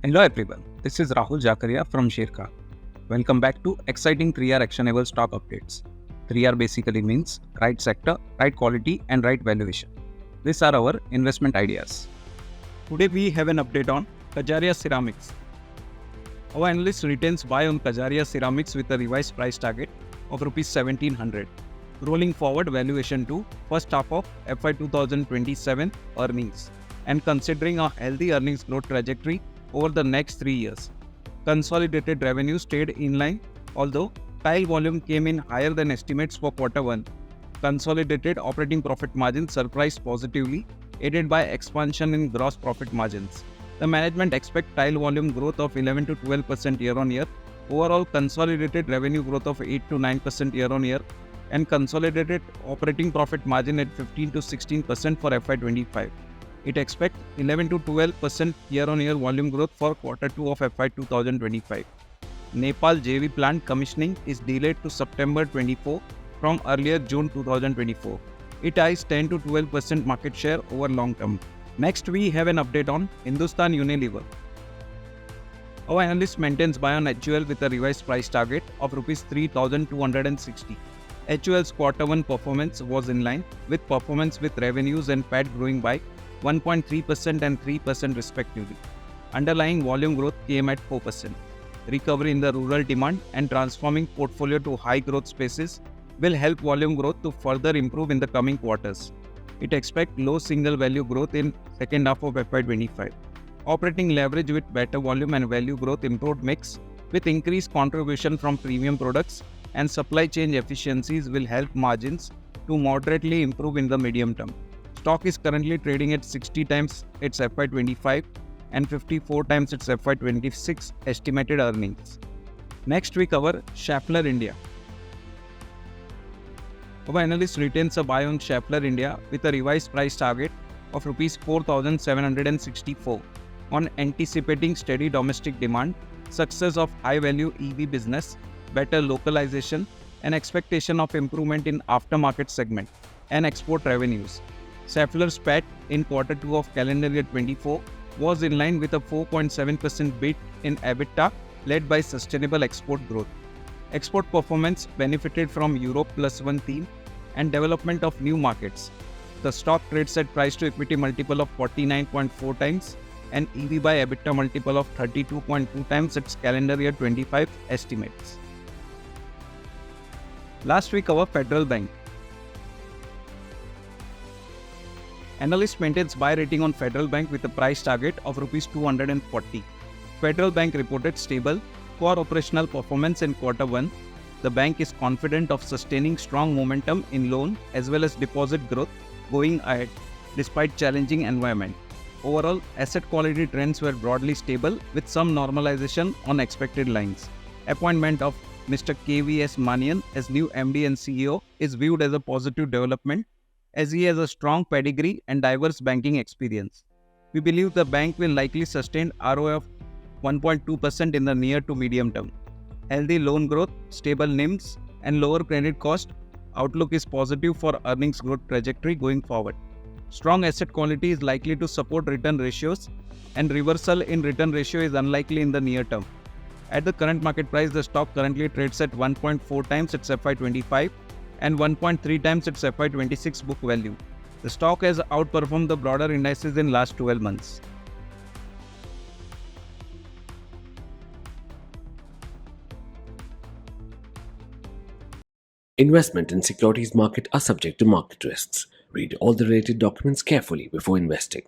Hello everyone, this is Rahul Jakaria from Sharekhan. Welcome back to exciting 3R actionable stock updates. 3R basically means right sector, right quality and right valuation. These are our investment ideas. Today we have an update on Kajaria Ceramics. Our analyst retains buy on Kajaria Ceramics with a revised price target of Rs 1700. Rolling forward valuation to first half of FY 2027 earnings and considering a healthy earnings growth trajectory over the next 3 years. Consolidated revenue stayed in line, although tile volume came in higher than estimates for Q1. Consolidated operating profit margin surprised positively, aided by expansion in gross profit margins. The management expects tile volume growth of 11 to 12% year-on-year, overall consolidated revenue growth of 8 to 9% year-on-year, and consolidated operating profit margin at 15 to 16% for FY25. It expects 11 to 12% year-on-year volume growth for Q2 of FY 2025. Nepal JV plant commissioning is delayed to September 24 from earlier June 2024. It has 10 to 12% market share over long term. Next, we have an update on Hindustan Unilever. Our analyst maintains buy on HUL with a revised price target of Rs 3,260. HUL's Q1 performance was in line with performance with revenues and PAT growing by 1.3% and 3% respectively. Underlying volume growth came at 4%. Recovery in the rural demand and transforming portfolio to high growth spaces will help volume growth to further improve in the coming quarters. It expects low single value growth in second half of FY25. Operating leverage with better volume and value growth, improved mix with increased contribution from premium products and supply chain efficiencies will help margins to moderately improve in the medium term. Stock is currently trading at 60 times its FY25 and 54 times its FY26 estimated earnings. Next, we cover Schaeffler India. Our analyst retains a buy on Schaeffler India with a revised price target of Rs 4,764 on anticipating steady domestic demand, success of high-value EV business, better localization, and expectation of improvement in aftermarket segment and export revenues. Schaeffler's PAT in Q2 of calendar year 24 was in line with a 4.7% beat in EBITDA led by sustainable export growth. Export performance benefited from Europe +1 theme and development of new markets. The stock trades at price to equity multiple of 49.4 times and EV by EBITDA multiple of 32.2 times its calendar year 25 estimates. Last week, our Federal Bank. Analyst maintains buy rating on Federal Bank with a price target of Rs 240. Federal Bank reported stable core operational performance in Q1. The bank is confident of sustaining strong momentum in loan as well as deposit growth going ahead despite challenging environment. Overall, asset quality trends were broadly stable with some normalization on expected lines. Appointment of Mr. KVS Manian as new MD and CEO is viewed as a positive development as he has a strong pedigree and diverse banking experience. We believe the bank will likely sustain ROA of 1.2% in the near to medium term. Healthy loan growth, stable NIMs, and lower credit cost outlook is positive for earnings growth trajectory going forward. Strong asset quality is likely to support return ratios, and reversal in return ratio is unlikely in the near term. At the current market price, the stock currently trades at 1.4 times its FY25 and 1.3 times its FY26 book value. The stock has outperformed the broader indices in last 12 months. Investment in securities market are subject to market risks. Read all the related documents carefully before investing.